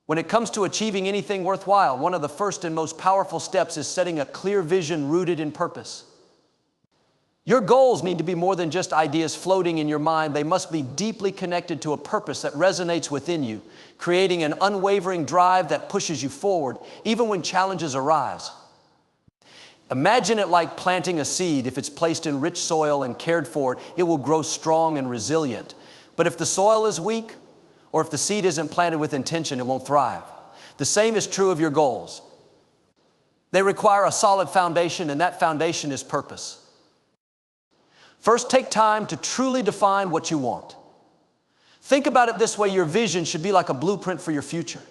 When it comes to achieving anything worthwhile, one of the first and most powerful steps is setting a clear vision rooted in purpose. Your goals need to be more than just ideas floating in your mind. They must be deeply connected to a purpose that resonates within you, creating an unwavering drive that pushes you forward, even when challenges arise. Imagine it like planting a seed. If it's placed in rich soil and cared for, it will grow strong and resilient. But if the soil is weak, or if the seed isn't planted with intention, it won't thrive. The same is true of your goals. They require a solid foundation, and that foundation is purpose. First, take time to truly define what you want. Think about it this way: your vision should be like a blueprint for your future.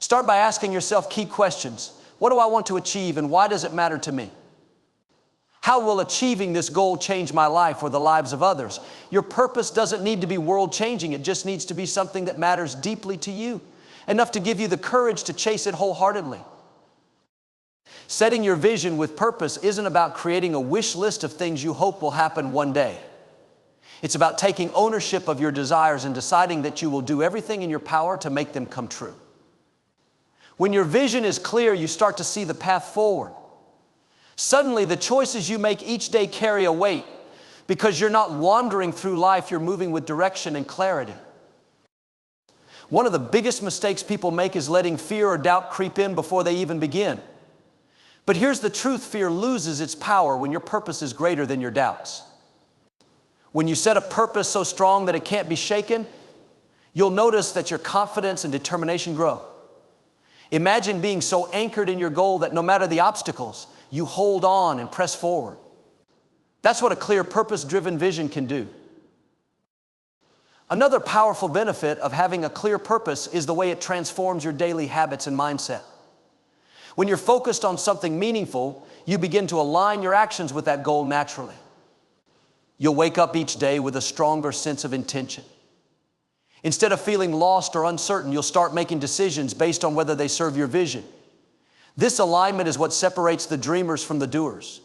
Start by asking yourself key questions. What do I want to achieve, and why does it matter to me? How will achieving this goal change my life or the lives of others? Your purpose doesn't need to be world-changing. It just needs to be something that matters deeply to you, enough to give you the courage to chase it wholeheartedly. Setting your vision with purpose isn't about creating a wish list of things you hope will happen one day. It's about taking ownership of your desires and deciding that you will do everything in your power to make them come true. When your vision is clear, you start to see the path forward. Suddenly, the choices you make each day carry a weight. Because you're not wandering through life, you're moving with direction and clarity. One of the biggest mistakes people make is letting fear or doubt creep in before they even begin. But here's the truth: fear loses its power when your purpose is greater than your doubts. When you set a purpose so strong that it can't be shaken, you'll notice that your confidence and determination grow. Imagine being so anchored in your goal that no matter the obstacles, you hold on and press forward. That's what a clear, purpose-driven vision can do. Another powerful benefit of having a clear purpose is the way it transforms your daily habits and mindset. When you're focused on something meaningful, you begin to align your actions with that goal naturally. You'll wake up each day with a stronger sense of intention. Instead of feeling lost or uncertain, you'll start making decisions based on whether they serve your vision. This alignment is what separates the dreamers from the doers.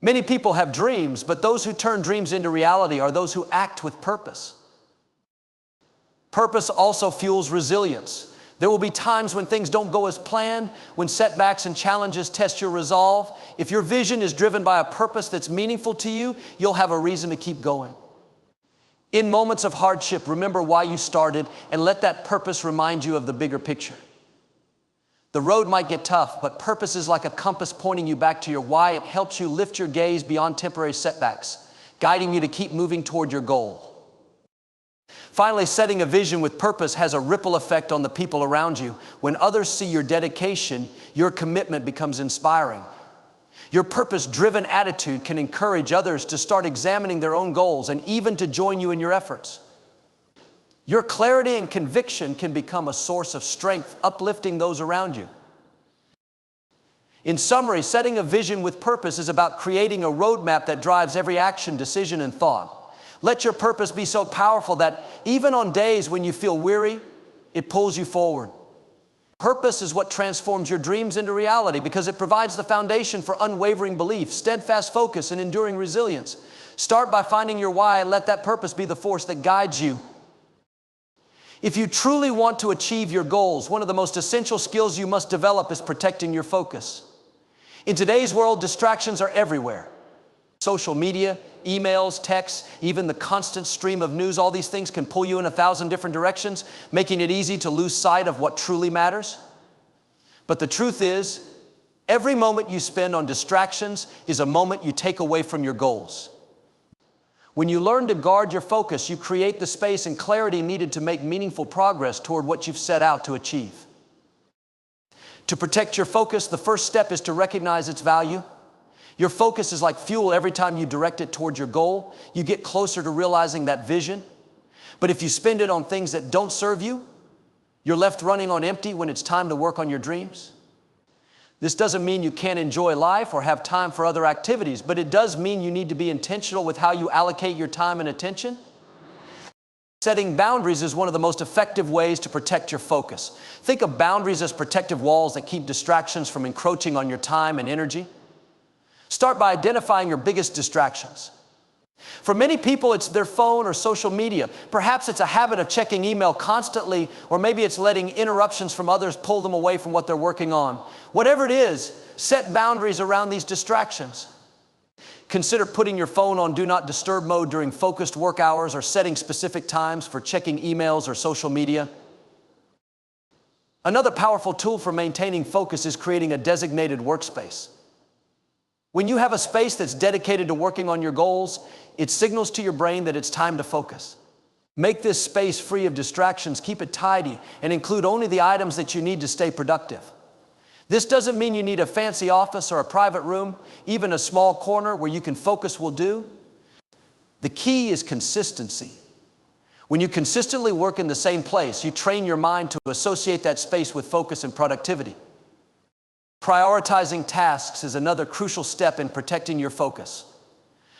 Many people have dreams, but those who turn dreams into reality are those who act with purpose. Purpose also fuels resilience. There will be times when things don't go as planned, when setbacks and challenges test your resolve. If your vision is driven by a purpose that's meaningful to you, you'll have a reason to keep going. In moments of hardship, remember why you started and let that purpose remind you of the bigger picture. The road might get tough, but purpose is like a compass pointing you back to your why. It helps you lift your gaze beyond temporary setbacks, guiding you to keep moving toward your goal. Finally, setting a vision with purpose has a ripple effect on the people around you. When others see your dedication, your commitment becomes inspiring. Your purpose-driven attitude can encourage others to start examining their own goals and even to join you in your efforts. Your clarity and conviction can become a source of strength, uplifting those around you. In summary, setting a vision with purpose is about creating a roadmap that drives every action, decision, and thought. Let your purpose be so powerful that even on days when you feel weary, it pulls you forward. Purpose is what transforms your dreams into reality because it provides the foundation for unwavering belief, steadfast focus, and enduring resilience. Start by finding your why and let that purpose be the force that guides you. If you truly want to achieve your goals, one of the most essential skills you must develop is protecting your focus. In today's world, distractions are everywhere. Social media, emails, texts, even the constant stream of news, all these things can pull you in 1,000 different directions, making it easy to lose sight of what truly matters. But the truth is, every moment you spend on distractions is a moment you take away from your goals. When you learn to guard your focus, you create the space and clarity needed to make meaningful progress toward what you've set out to achieve. To protect your focus, the first step is to recognize its value. Your focus is like fuel. Every time you direct it towards your goal, you get closer to realizing that vision. But if you spend it on things that don't serve you, you're left running on empty when it's time to work on your dreams. This doesn't mean you can't enjoy life or have time for other activities, but it does mean you need to be intentional with how you allocate your time and attention. Setting boundaries is one of the most effective ways to protect your focus. Think of boundaries as protective walls that keep distractions from encroaching on your time and energy. Start by identifying your biggest distractions. For many people, it's their phone or social media. Perhaps it's a habit of checking email constantly, or maybe it's letting interruptions from others pull them away from what they're working on. Whatever it is, set boundaries around these distractions. Consider putting your phone on Do Not Disturb mode during focused work hours, or setting specific times for checking emails or social media. Another powerful tool for maintaining focus is creating a designated workspace. When you have a space that's dedicated to working on your goals, it signals to your brain that it's time to focus. Make this space free of distractions, keep it tidy, and include only the items that you need to stay productive. This doesn't mean you need a fancy office or a private room. Even a small corner where you can focus will do. The key is consistency. When you consistently work in the same place, you train your mind to associate that space with focus and productivity. Prioritizing tasks is another crucial step in protecting your focus.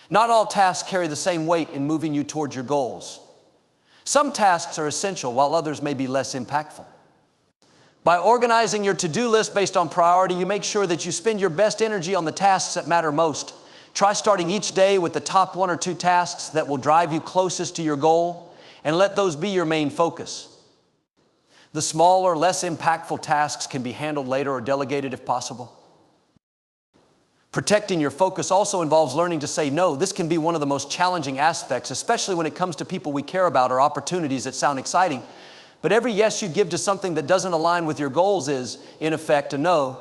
Not all tasks carry the same weight in moving you towards your goals. Some tasks are essential, while others may be less impactful. By organizing your to-do list based on priority, you make sure that you spend your best energy on the tasks that matter most. Try starting each day with the top 1 or 2 tasks that will drive you closest to your goal, and let those be your main focus. The smaller, less impactful tasks can be handled later or delegated if possible. Protecting your focus also involves learning to say no. This can be one of the most challenging aspects, especially when it comes to people we care about or opportunities that sound exciting. But every yes you give to something that doesn't align with your goals is, in effect, a no.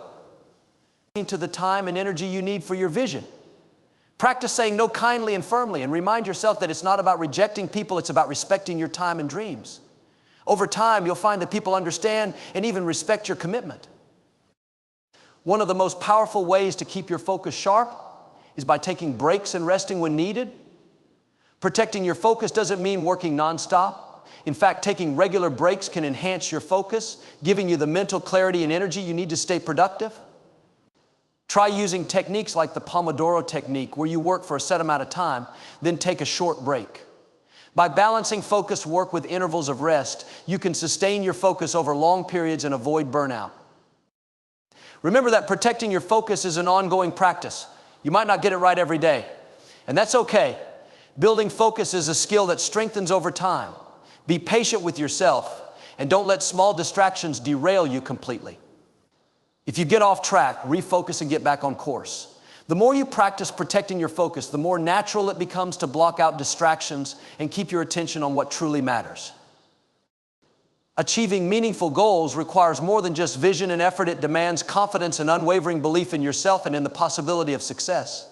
To the time and energy you need for your vision. Practice saying no kindly and firmly, and remind yourself that it's not about rejecting people, it's about respecting your time and dreams. Over time, you'll find that people understand and even respect your commitment. One of the most powerful ways to keep your focus sharp is by taking breaks and resting when needed. Protecting your focus doesn't mean working nonstop. In fact, taking regular breaks can enhance your focus, giving you the mental clarity and energy you need to stay productive. Try using techniques like the Pomodoro technique, where you work for a set amount of time, then take a short break. By balancing focused work with intervals of rest, you can sustain your focus over long periods and avoid burnout. Remember that protecting your focus is an ongoing practice. You might not get it right every day, and that's okay. Building focus is a skill that strengthens over time. Be patient with yourself, and don't let small distractions derail you completely. If you get off track, refocus and get back on course. The more you practice protecting your focus, the more natural it becomes to block out distractions and keep your attention on what truly matters. Achieving meaningful goals requires more than just vision and effort. It demands confidence and unwavering belief in yourself and in the possibility of success.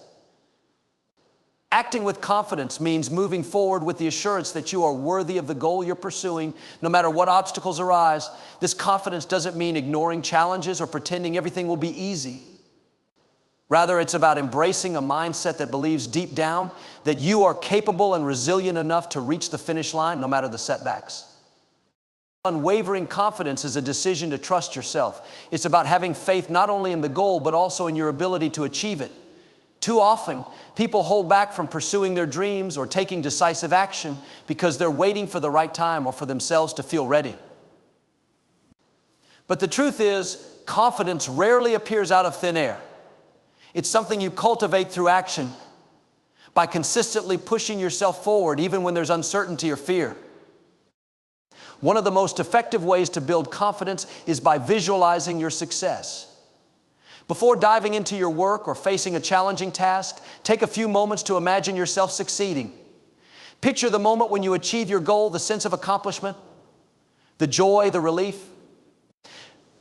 Acting with confidence means moving forward with the assurance that you are worthy of the goal you're pursuing, no matter what obstacles arise. This confidence doesn't mean ignoring challenges or pretending everything will be easy. Rather, it's about embracing a mindset that believes deep down that you are capable and resilient enough to reach the finish line, no matter the setbacks. Unwavering confidence is a decision to trust yourself. It's about having faith not only in the goal, but also in your ability to achieve it. Too often, people hold back from pursuing their dreams or taking decisive action because they're waiting for the right time or for themselves to feel ready. But the truth is, confidence rarely appears out of thin air. It's something you cultivate through action, by consistently pushing yourself forward even when there's uncertainty or fear. One of the most effective ways to build confidence is by visualizing your success. Before diving into your work or facing a challenging task, take a few moments to imagine yourself succeeding. Picture the moment when you achieve your goal, the sense of accomplishment, the joy, the relief.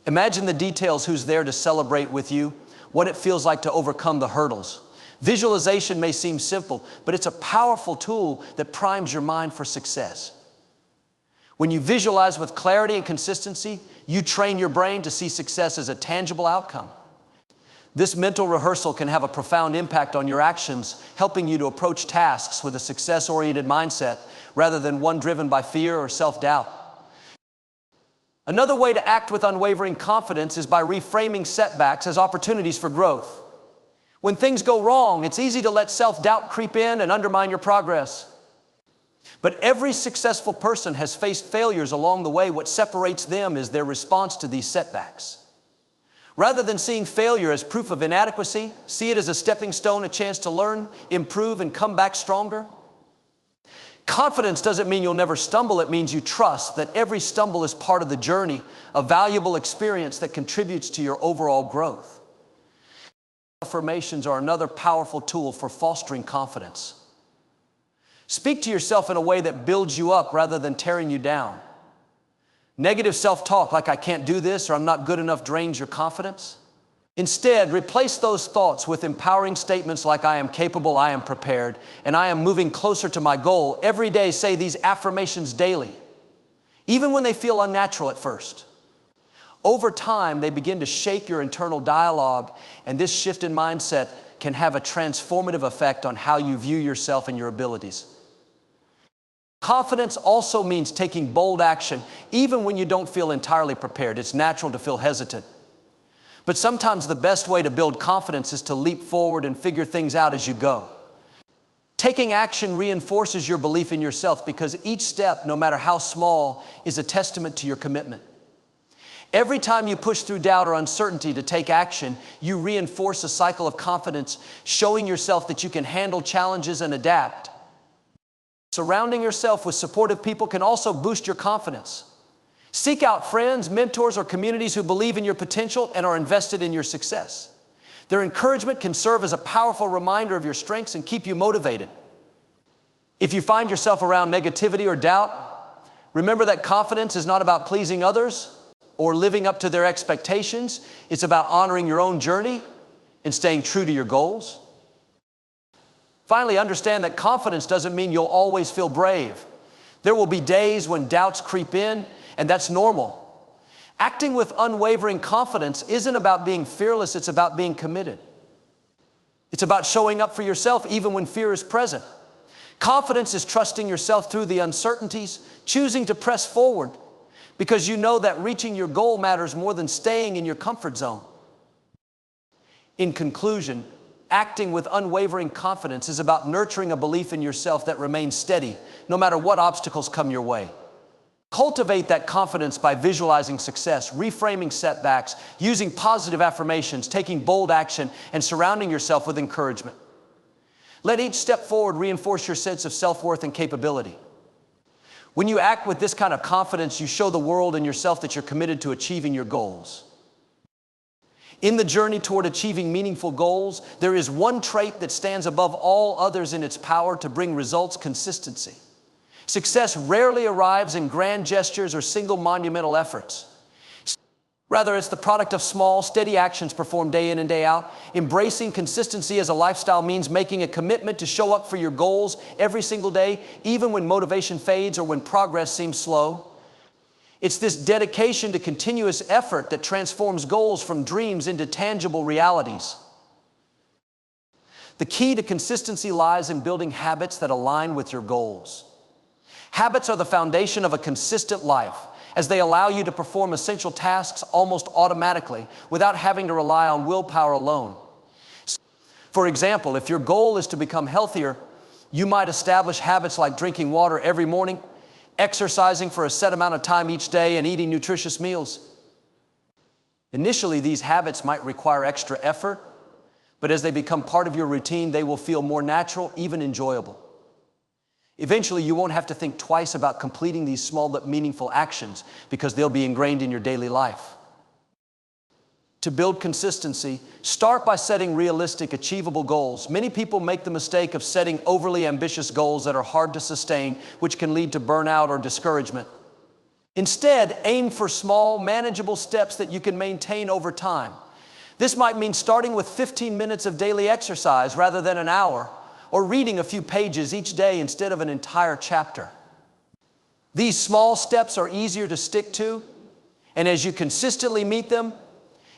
Imagine the details, who's there to celebrate with you, what it feels like to overcome the hurdles. Visualization may seem simple, but it's a powerful tool that primes your mind for success. When you visualize with clarity and consistency, you train your brain to see success as a tangible outcome. This mental rehearsal can have a profound impact on your actions, helping you to approach tasks with a success-oriented mindset rather than one driven by fear or self-doubt. Another way to act with unwavering confidence is by reframing setbacks as opportunities for growth. When things go wrong, it's easy to let self-doubt creep in and undermine your progress. But every successful person has faced failures along the way. What separates them is their response to these setbacks. Rather than seeing failure as proof of inadequacy, see it as a stepping stone, a chance to learn, improve, and come back stronger. Confidence doesn't mean you'll never stumble. It means you trust that every stumble is part of the journey, a valuable experience that contributes to your overall growth. Affirmations are another powerful tool for fostering confidence. Speak to yourself in a way that builds you up rather than tearing you down. Negative self-talk like "I can't do this" or "I'm not good enough" drains your confidence. Instead, replace those thoughts with empowering statements like "I am capable, I am prepared, and I am moving closer to my goal." Every day, say these affirmations daily, even when they feel unnatural at first. Over time, they begin to shake your internal dialogue, and this shift in mindset can have a transformative effect on how you view yourself and your abilities. Confidence also means taking bold action, even when you don't feel entirely prepared. It's natural to feel hesitant. But sometimes the best way to build confidence is to leap forward and figure things out as you go. Taking action reinforces your belief in yourself because each step, no matter how small, is a testament to your commitment. Every time you push through doubt or uncertainty to take action, you reinforce a cycle of confidence, showing yourself that you can handle challenges and adapt. Surrounding yourself with supportive people can also boost your confidence. Seek out friends, mentors, or communities who believe in your potential and are invested in your success. Their encouragement can serve as a powerful reminder of your strengths and keep you motivated. If you find yourself around negativity or doubt, remember that confidence is not about pleasing others or living up to their expectations. It's about honoring your own journey and staying true to your goals. Finally, understand that confidence doesn't mean you'll always feel brave. There will be days when doubts creep in, and that's normal. Acting with unwavering confidence isn't about being fearless, it's about being committed. It's about showing up for yourself even when fear is present. Confidence is trusting yourself through the uncertainties, choosing to press forward because you know that reaching your goal matters more than staying in your comfort zone. In conclusion, acting with unwavering confidence is about nurturing a belief in yourself that remains steady, no matter what obstacles come your way. Cultivate that confidence by visualizing success, reframing setbacks, using positive affirmations, taking bold action, and surrounding yourself with encouragement. Let each step forward reinforce your sense of self-worth and capability. When you act with this kind of confidence, you show the world and yourself that you're committed to achieving your goals. In the journey toward achieving meaningful goals, there is one trait that stands above all others in its power to bring results: consistency. Success rarely arrives in grand gestures or single monumental efforts. Rather, it's the product of small, steady actions performed day in and day out. Embracing consistency as a lifestyle means making a commitment to show up for your goals every single day, even when motivation fades or when progress seems slow. It's this dedication to continuous effort that transforms goals from dreams into tangible realities. The key to consistency lies in building habits that align with your goals. Habits are the foundation of a consistent life, as they allow you to perform essential tasks almost automatically without having to rely on willpower alone. For example, if your goal is to become healthier, you might establish habits like drinking water every morning, exercising for a set amount of time each day, and eating nutritious meals. Initially, these habits might require extra effort, but as they become part of your routine, they will feel more natural, even enjoyable. Eventually, you won't have to think twice about completing these small but meaningful actions because they'll be ingrained in your daily life. To build consistency, start by setting realistic, achievable goals. Many people make the mistake of setting overly ambitious goals that are hard to sustain, which can lead to burnout or discouragement. Instead, aim for small, manageable steps that you can maintain over time. This might mean starting with 15 minutes of daily exercise rather than an hour, or reading a few pages each day instead of an entire chapter. These small steps are easier to stick to, and as you consistently meet them,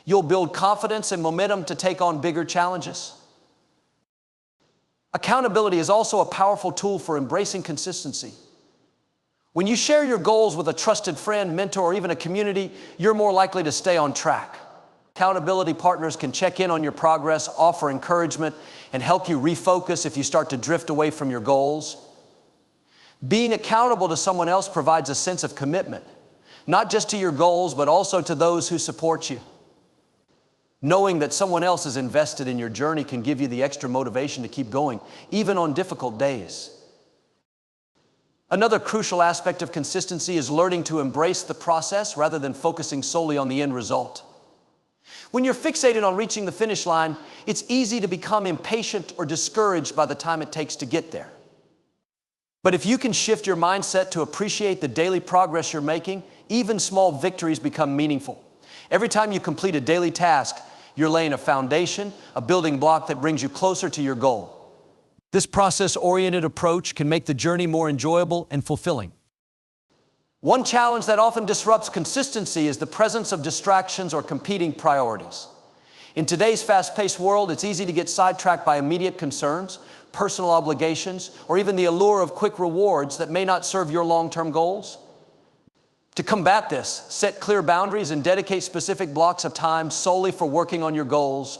you'll build confidence and momentum to take on bigger challenges. Accountability is also a powerful tool for embracing consistency. When you share your goals with a trusted friend, mentor, or even a community, you're more likely to stay on track. Accountability partners can check in on your progress, offer encouragement, and help you refocus if you start to drift away from your goals. Being accountable to someone else provides a sense of commitment, not just to your goals, but also to those who support you. Knowing that someone else is invested in your journey can give you the extra motivation to keep going, even on difficult days. Another crucial aspect of consistency is learning to embrace the process rather than focusing solely on the end result. When you're fixated on reaching the finish line, it's easy to become impatient or discouraged by the time it takes to get there. But if you can shift your mindset to appreciate the daily progress you're making, even small victories become meaningful. Every time you complete a daily task, you're laying a foundation, a building block that brings you closer to your goal. This process-oriented approach can make the journey more enjoyable and fulfilling. One challenge that often disrupts consistency is the presence of distractions or competing priorities. In today's fast-paced world, it's easy to get sidetracked by immediate concerns, personal obligations, or even the allure of quick rewards that may not serve your long-term goals. To combat this, set clear boundaries and dedicate specific blocks of time solely for working on your goals.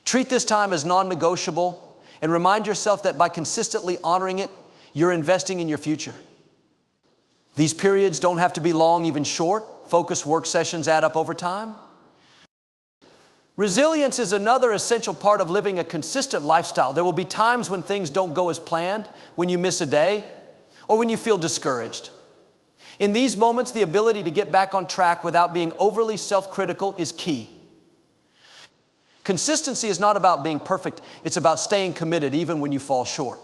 Treat this time as non-negotiable and remind yourself that by consistently honoring it, you're investing in your future. These periods don't have to be long, even short. Focused work sessions add up over time. Resilience is another essential part of living a consistent lifestyle. There will be times when things don't go as planned, when you miss a day, or when you feel discouraged. In these moments, the ability to get back on track without being overly self-critical is key. Consistency is not about being perfect. It's about staying committed even when you fall short.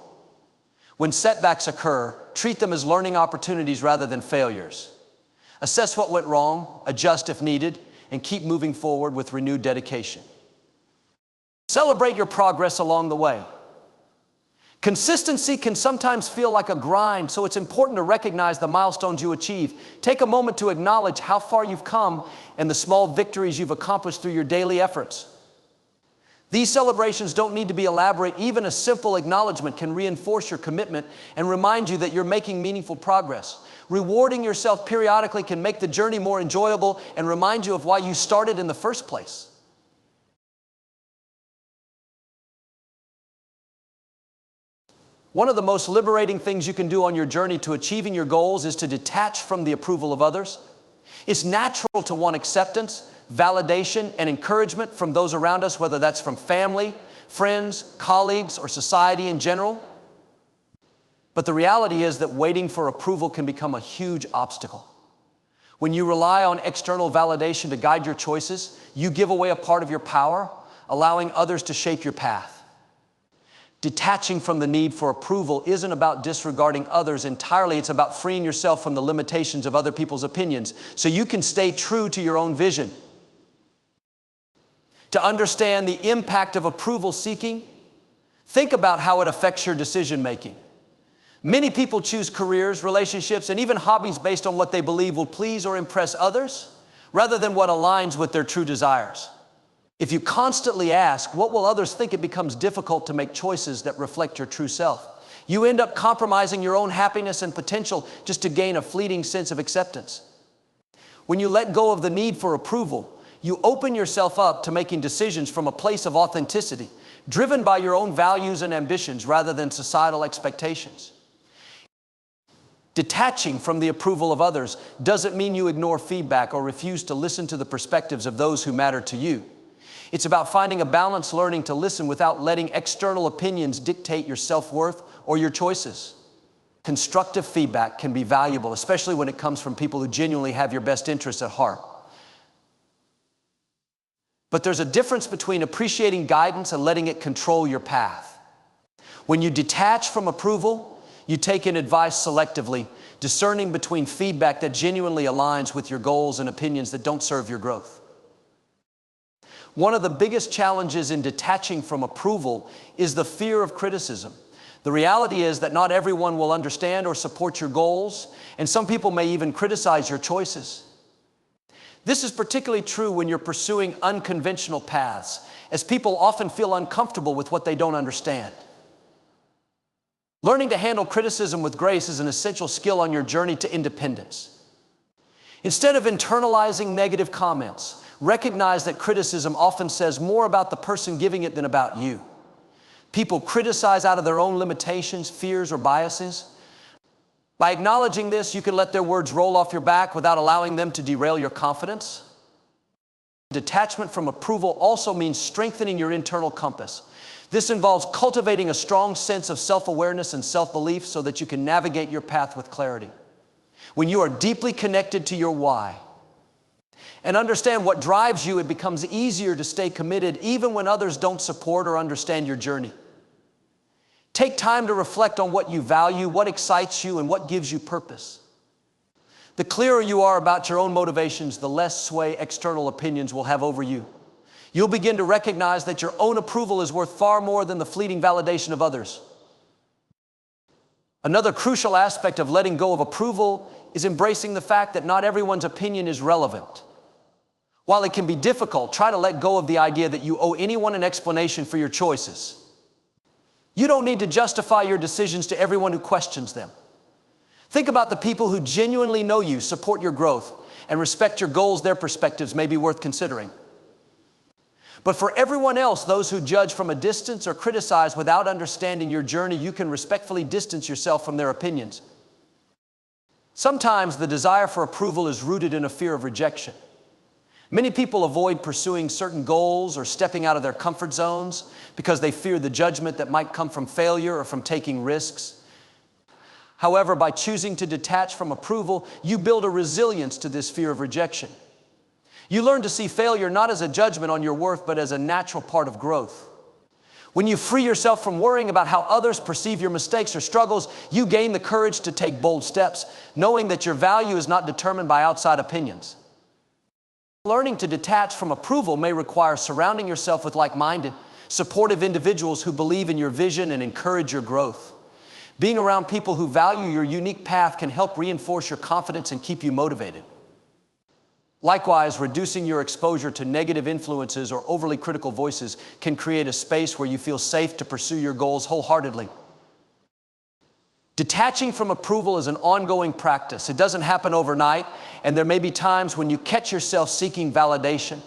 When setbacks occur, treat them as learning opportunities rather than failures. Assess what went wrong, adjust if needed, and keep moving forward with renewed dedication. Celebrate your progress along the way. Consistency can sometimes feel like a grind, so it's important to recognize the milestones you achieve. Take a moment to acknowledge how far you've come and the small victories you've accomplished through your daily efforts. These celebrations don't need to be elaborate. Even a simple acknowledgement can reinforce your commitment and remind you that you're making meaningful progress. Rewarding yourself periodically can make the journey more enjoyable and remind you of why you started in the first place. One of the most liberating things you can do on your journey to achieving your goals is to detach from the approval of others. It's natural to want acceptance, validation, and encouragement from those around us, whether that's from family, friends, colleagues, or society in general. But the reality is that waiting for approval can become a huge obstacle. When you rely on external validation to guide your choices, you give away a part of your power, allowing others to shape your path. Detaching from the need for approval isn't about disregarding others entirely. It's about freeing yourself from the limitations of other people's opinions so you can stay true to your own vision. To understand the impact of approval seeking, think about how it affects your decision making. Many people choose careers, relationships, and even hobbies based on what they believe will please or impress others, rather than what aligns with their true desires. If you constantly ask, what will others think, it becomes difficult to make choices that reflect your true self. You end up compromising your own happiness and potential just to gain a fleeting sense of acceptance. When you let go of the need for approval, you open yourself up to making decisions from a place of authenticity, driven by your own values and ambitions rather than societal expectations. Detaching from the approval of others doesn't mean you ignore feedback or refuse to listen to the perspectives of those who matter to you. It's about finding a balance, learning to listen without letting external opinions dictate your self-worth or your choices. Constructive feedback can be valuable, especially when it comes from people who genuinely have your best interests at heart. But there's a difference between appreciating guidance and letting it control your path. When you detach from approval, you take in advice selectively, discerning between feedback that genuinely aligns with your goals and opinions that don't serve your growth. One of the biggest challenges in detaching from approval is the fear of criticism. The reality is that not everyone will understand or support your goals, and some people may even criticize your choices. This is particularly true when you're pursuing unconventional paths, as people often feel uncomfortable with what they don't understand. Learning to handle criticism with grace is an essential skill on your journey to independence. Instead of internalizing negative comments, recognize that criticism often says more about the person giving it than about you. People criticize out of their own limitations, fears, or biases. By acknowledging this, you can let their words roll off your back without allowing them to derail your confidence. Detachment from approval also means strengthening your internal compass. This involves cultivating a strong sense of self-awareness and self-belief so that you can navigate your path with clarity. When you are deeply connected to your why and understand what drives you, it becomes easier to stay committed even when others don't support or understand your journey. Take time to reflect on what you value, what excites you, and what gives you purpose. The clearer you are about your own motivations, the less sway external opinions will have over you. You'll begin to recognize that your own approval is worth far more than the fleeting validation of others. Another crucial aspect of letting go of approval is embracing the fact that not everyone's opinion is relevant. While it can be difficult, try to let go of the idea that you owe anyone an explanation for your choices. You don't need to justify your decisions to everyone who questions them. Think about the people who genuinely know you, support your growth, and respect your goals. Their perspectives may be worth considering. But for everyone else, those who judge from a distance or criticize without understanding your journey, you can respectfully distance yourself from their opinions. Sometimes the desire for approval is rooted in a fear of rejection. Many people avoid pursuing certain goals or stepping out of their comfort zones because they fear the judgment that might come from failure or from taking risks. However, by choosing to detach from approval, you build a resilience to this fear of rejection. You learn to see failure not as a judgment on your worth, but as a natural part of growth. When you free yourself from worrying about how others perceive your mistakes or struggles, you gain the courage to take bold steps, knowing that your value is not determined by outside opinions. Learning to detach from approval may require surrounding yourself with like-minded, supportive individuals who believe in your vision and encourage your growth. Being around people who value your unique path can help reinforce your confidence and keep you motivated. Likewise, reducing your exposure to negative influences or overly critical voices can create a space where you feel safe to pursue your goals wholeheartedly. Detaching from approval is an ongoing practice. It doesn't happen overnight, and there may be times when you catch yourself seeking validation.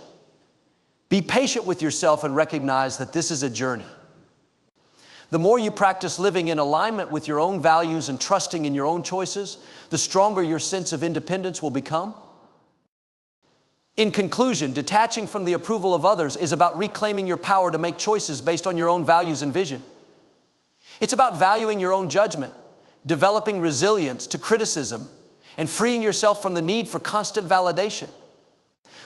Be patient with yourself and recognize that this is a journey. The more you practice living in alignment with your own values and trusting in your own choices, the stronger your sense of independence will become. In conclusion, detaching from the approval of others is about reclaiming your power to make choices based on your own values and vision. It's about valuing your own judgment, developing resilience to criticism, and freeing yourself from the need for constant validation.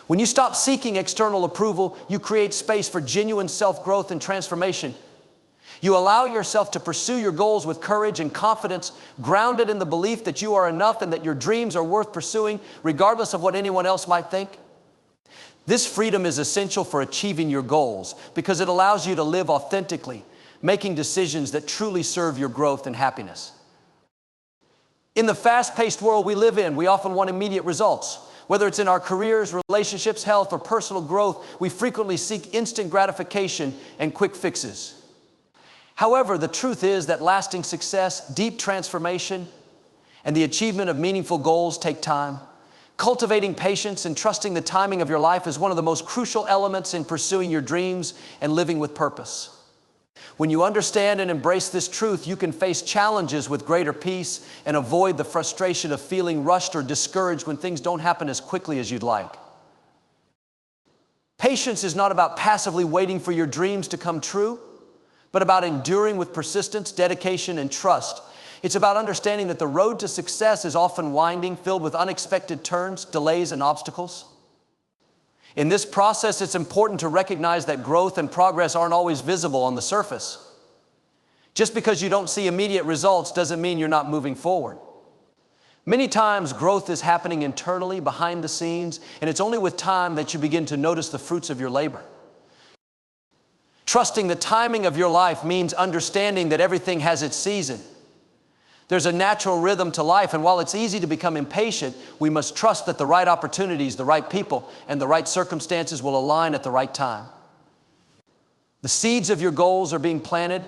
When you stop seeking external approval, you create space for genuine self-growth and transformation. You allow yourself to pursue your goals with courage and confidence, grounded in the belief that you are enough and that your dreams are worth pursuing, regardless of what anyone else might think. This freedom is essential for achieving your goals because it allows you to live authentically, making decisions that truly serve your growth and happiness. In the fast-paced world we live in, we often want immediate results. Whether it's in our careers, relationships, health, or personal growth, we frequently seek instant gratification and quick fixes. However, the truth is that lasting success, deep transformation, and the achievement of meaningful goals take time. Cultivating patience and trusting the timing of your life is one of the most crucial elements in pursuing your dreams and living with purpose. When you understand and embrace this truth, you can face challenges with greater peace and avoid the frustration of feeling rushed or discouraged when things don't happen as quickly as you'd like. Patience is not about passively waiting for your dreams to come true, but about enduring with persistence, dedication, and trust. It's about understanding that the road to success is often winding, filled with unexpected turns, delays, and obstacles. In this process, it's important to recognize that growth and progress aren't always visible on the surface. Just because you don't see immediate results doesn't mean you're not moving forward. Many times, growth is happening internally, behind the scenes, and it's only with time that you begin to notice the fruits of your labor. Trusting the timing of your life means understanding that everything has its season. There's a natural rhythm to life, and while it's easy to become impatient, we must trust that the right opportunities, the right people, and the right circumstances will align at the right time. The seeds of your goals are being planted,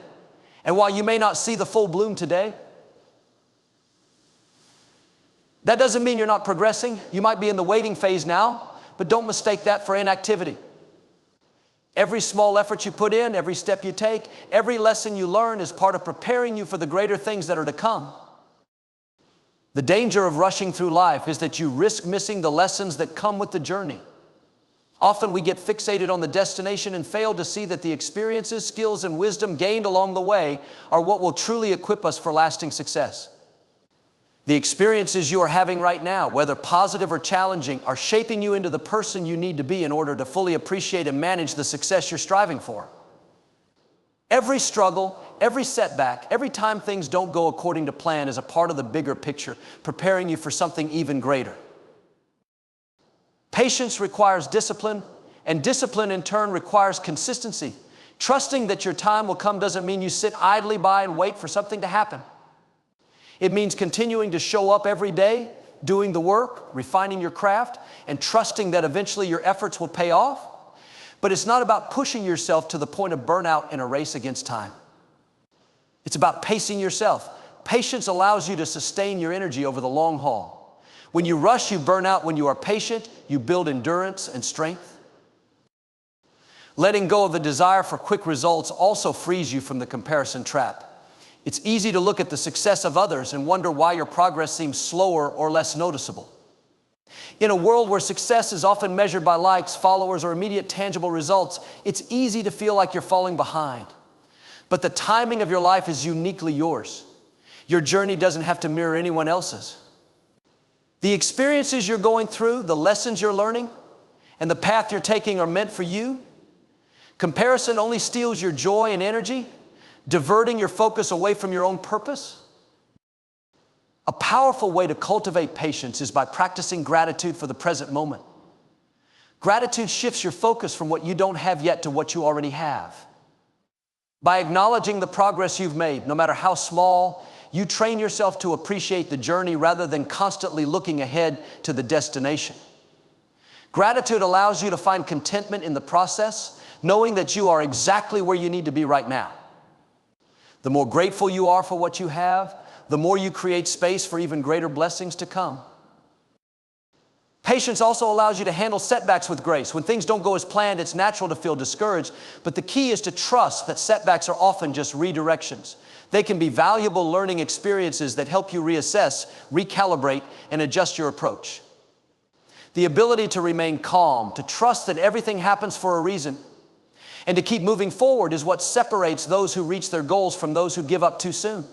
and while you may not see the full bloom today, that doesn't mean you're not progressing. You might be in the waiting phase now, but don't mistake that for inactivity. Every small effort you put in, every step you take, every lesson you learn is part of preparing you for the greater things that are to come. The danger of rushing through life is that you risk missing the lessons that come with the journey. Often we get fixated on the destination and fail to see that the experiences, skills, and wisdom gained along the way are what will truly equip us for lasting success. The experiences you are having right now, whether positive or challenging, are shaping you into the person you need to be in order to fully appreciate and manage the success you're striving for. Every struggle, every setback, every time things don't go according to plan is a part of the bigger picture, preparing you for something even greater. Patience requires discipline, and discipline in turn requires consistency. Trusting that your time will come doesn't mean you sit idly by and wait for something to happen. It means continuing to show up every day, doing the work, refining your craft, and trusting that eventually your efforts will pay off. But it's not about pushing yourself to the point of burnout in a race against time. It's about pacing yourself. Patience allows you to sustain your energy over the long haul. When you rush, you burn out. When you are patient, you build endurance and strength. Letting go of the desire for quick results also frees you from the comparison trap. It's easy to look at the success of others and wonder why your progress seems slower or less noticeable. In a world where success is often measured by likes, followers, or immediate tangible results, it's easy to feel like you're falling behind. But the timing of your life is uniquely yours. Your journey doesn't have to mirror anyone else's. The experiences you're going through, the lessons you're learning, and the path you're taking are meant for you. Comparison only steals your joy and energy, diverting your focus away from your own purpose. A powerful way to cultivate patience is by practicing gratitude for the present moment. Gratitude shifts your focus from what you don't have yet to what you already have. By acknowledging the progress you've made, no matter how small, you train yourself to appreciate the journey rather than constantly looking ahead to the destination. Gratitude allows you to find contentment in the process, knowing that you are exactly where you need to be right now. The more grateful you are for what you have, the more you create space for even greater blessings to come. Patience also allows you to handle setbacks with grace. When things don't go as planned, it's natural to feel discouraged, but the key is to trust that setbacks are often just redirections. They can be valuable learning experiences that help you reassess, recalibrate, and adjust your approach. The ability to remain calm, to trust that everything happens for a reason, and to keep moving forward is what separates those who reach their goals from those who give up too soon.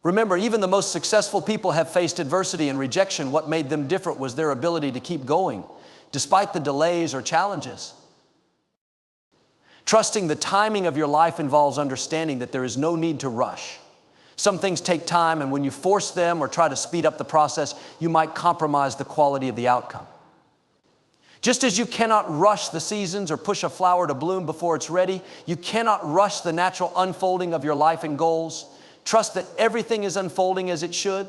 Remember, even the most successful people have faced adversity and rejection. What made them different was their ability to keep going, despite the delays or challenges. Trusting the timing of your life involves understanding that there is no need to rush. Some things take time, and when you force them or try to speed up the process, you might compromise the quality of the outcome. Just as you cannot rush the seasons or push a flower to bloom before it's ready, you cannot rush the natural unfolding of your life and goals. Trust that everything is unfolding as it should,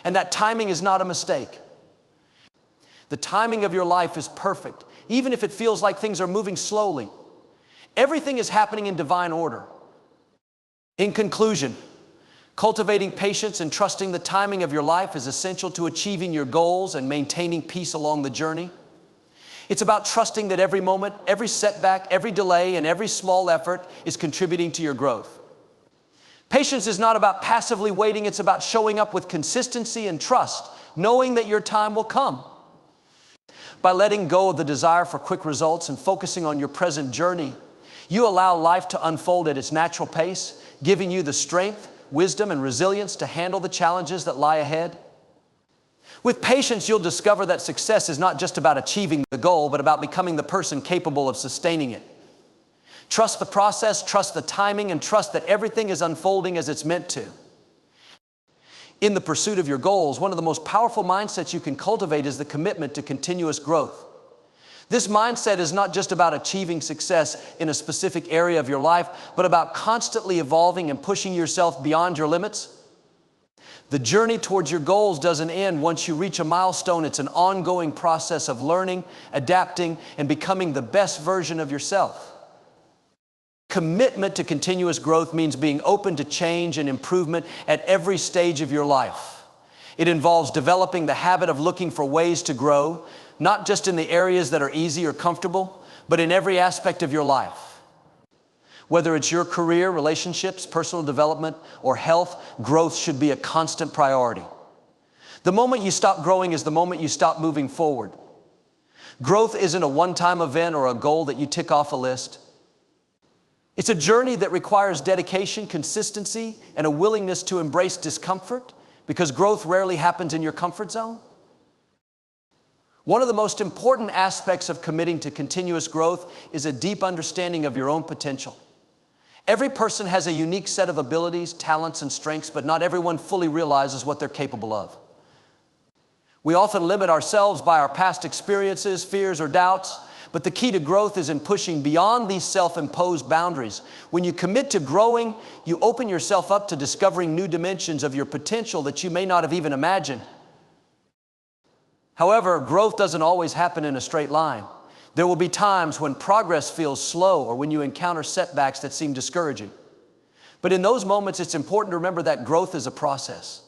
and that timing is not a mistake. The timing of your life is perfect, even if it feels like things are moving slowly. Everything is happening in divine order. In conclusion, cultivating patience and trusting the timing of your life is essential to achieving your goals and maintaining peace along the journey. It's about trusting that every moment, every setback, every delay, and every small effort is contributing to your growth. Patience is not about passively waiting, it's about showing up with consistency and trust, knowing that your time will come. By letting go of the desire for quick results and focusing on your present journey, you allow life to unfold at its natural pace, giving you the strength, wisdom, and resilience to handle the challenges that lie ahead. With patience, you'll discover that success is not just about achieving the goal, but about becoming the person capable of sustaining it. Trust the process, trust the timing, and trust that everything is unfolding as it's meant to. In the pursuit of your goals, one of the most powerful mindsets you can cultivate is the commitment to continuous growth. This mindset is not just about achieving success in a specific area of your life, but about constantly evolving and pushing yourself beyond your limits. The journey towards your goals doesn't end once you reach a milestone. It's an ongoing process of learning, adapting, and becoming the best version of yourself. Commitment to continuous growth means being open to change and improvement at every stage of your life. It involves developing the habit of looking for ways to grow, not just in the areas that are easy or comfortable, but in every aspect of your life. Whether it's your career, relationships, personal development, or health, growth should be a constant priority. The moment you stop growing is the moment you stop moving forward. Growth isn't a one-time event or a goal that you tick off a list. It's a journey that requires dedication, consistency, and a willingness to embrace discomfort, because growth rarely happens in your comfort zone. One of the most important aspects of committing to continuous growth is a deep understanding of your own potential. Every person has a unique set of abilities, talents, and strengths, but not everyone fully realizes what they're capable of. We often limit ourselves by our past experiences, fears, or doubts, but the key to growth is in pushing beyond these self-imposed boundaries. When you commit to growing, you open yourself up to discovering new dimensions of your potential that you may not have even imagined. However, growth doesn't always happen in a straight line. There will be times when progress feels slow or when you encounter setbacks that seem discouraging. But in those moments, it's important to remember that growth is a process.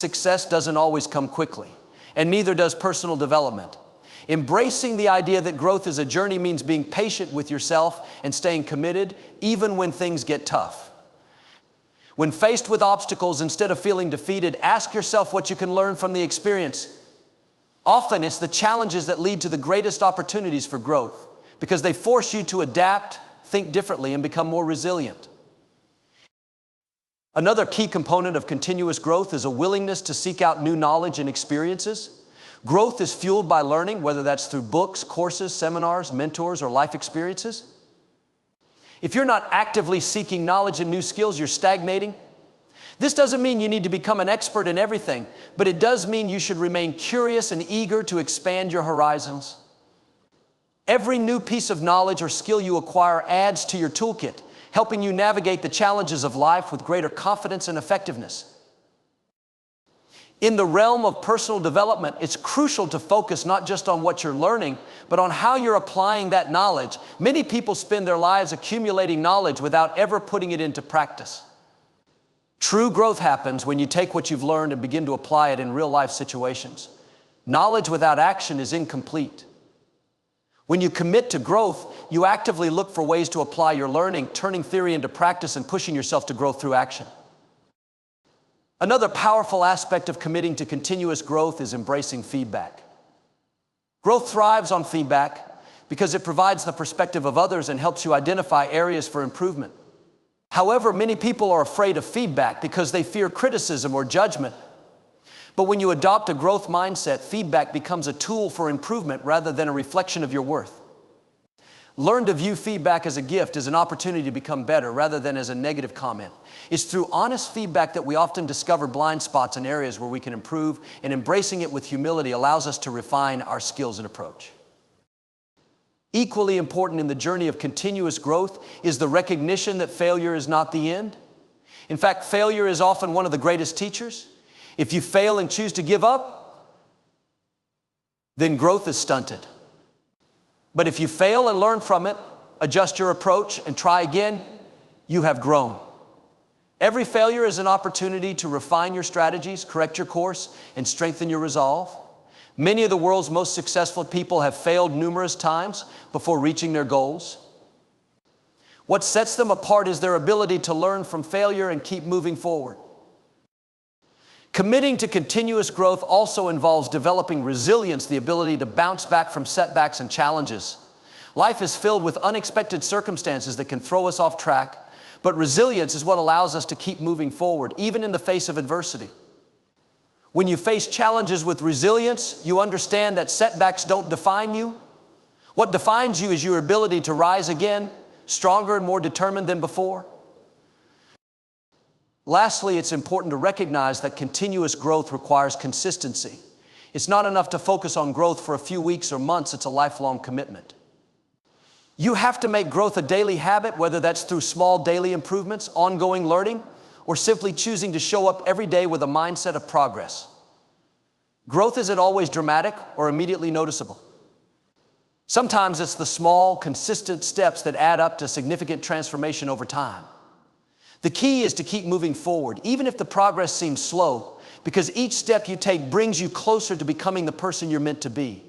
Success doesn't always come quickly, and neither does personal development. Embracing the idea that growth is a journey means being patient with yourself and staying committed even when things get tough. When faced with obstacles, instead of feeling defeated, ask yourself what you can learn from the experience. Often it's the challenges that lead to the greatest opportunities for growth, because they force you to adapt, think differently, and become more resilient. Another key component of continuous growth is a willingness to seek out new knowledge and experiences. Growth is fueled by learning, whether that's through books, courses, seminars, mentors, or life experiences. If you're not actively seeking knowledge and new skills, you're stagnating. This doesn't mean you need to become an expert in everything, but it does mean you should remain curious and eager to expand your horizons. Every new piece of knowledge or skill you acquire adds to your toolkit, helping you navigate the challenges of life with greater confidence and effectiveness. In the realm of personal development, it's crucial to focus not just on what you're learning, but on how you're applying that knowledge. Many people spend their lives accumulating knowledge without ever putting it into practice. True growth happens when you take what you've learned and begin to apply it in real-life situations. Knowledge without action is incomplete. When you commit to growth, you actively look for ways to apply your learning, turning theory into practice and pushing yourself to grow through action. Another powerful aspect of committing to continuous growth is embracing feedback. Growth thrives on feedback because it provides the perspective of others and helps you identify areas for improvement. However, many people are afraid of feedback because they fear criticism or judgment. But when you adopt a growth mindset, feedback becomes a tool for improvement rather than a reflection of your worth. Learn to view feedback as a gift, as an opportunity to become better rather than as a negative comment. It's through honest feedback that we often discover blind spots and areas where we can improve, and embracing it with humility allows us to refine our skills and approach. Equally important in the journey of continuous growth is the recognition that failure is not the end. In fact, failure is often one of the greatest teachers. If you fail and choose to give up, then growth is stunted. But if you fail and learn from it, adjust your approach, and try again, you have grown. Every failure is an opportunity to refine your strategies, correct your course, and strengthen your resolve. Many of the world's most successful people have failed numerous times before reaching their goals. What sets them apart is their ability to learn from failure and keep moving forward. Committing to continuous growth also involves developing resilience, the ability to bounce back from setbacks and challenges. Life is filled with unexpected circumstances that can throw us off track, but resilience is what allows us to keep moving forward, even in the face of adversity. When you face challenges with resilience, you understand that setbacks don't define you. What defines you is your ability to rise again, stronger and more determined than before. Lastly, it's important to recognize that continuous growth requires consistency. It's not enough to focus on growth for a few weeks or months. It's a lifelong commitment. You have to make growth a daily habit, whether that's through small daily improvements, ongoing learning, or simply choosing to show up every day with a mindset of progress. Growth isn't always dramatic or immediately noticeable. Sometimes it's the small, consistent steps that add up to significant transformation over time. The key is to keep moving forward, even if the progress seems slow, because each step you take brings you closer to becoming the person you're meant to be.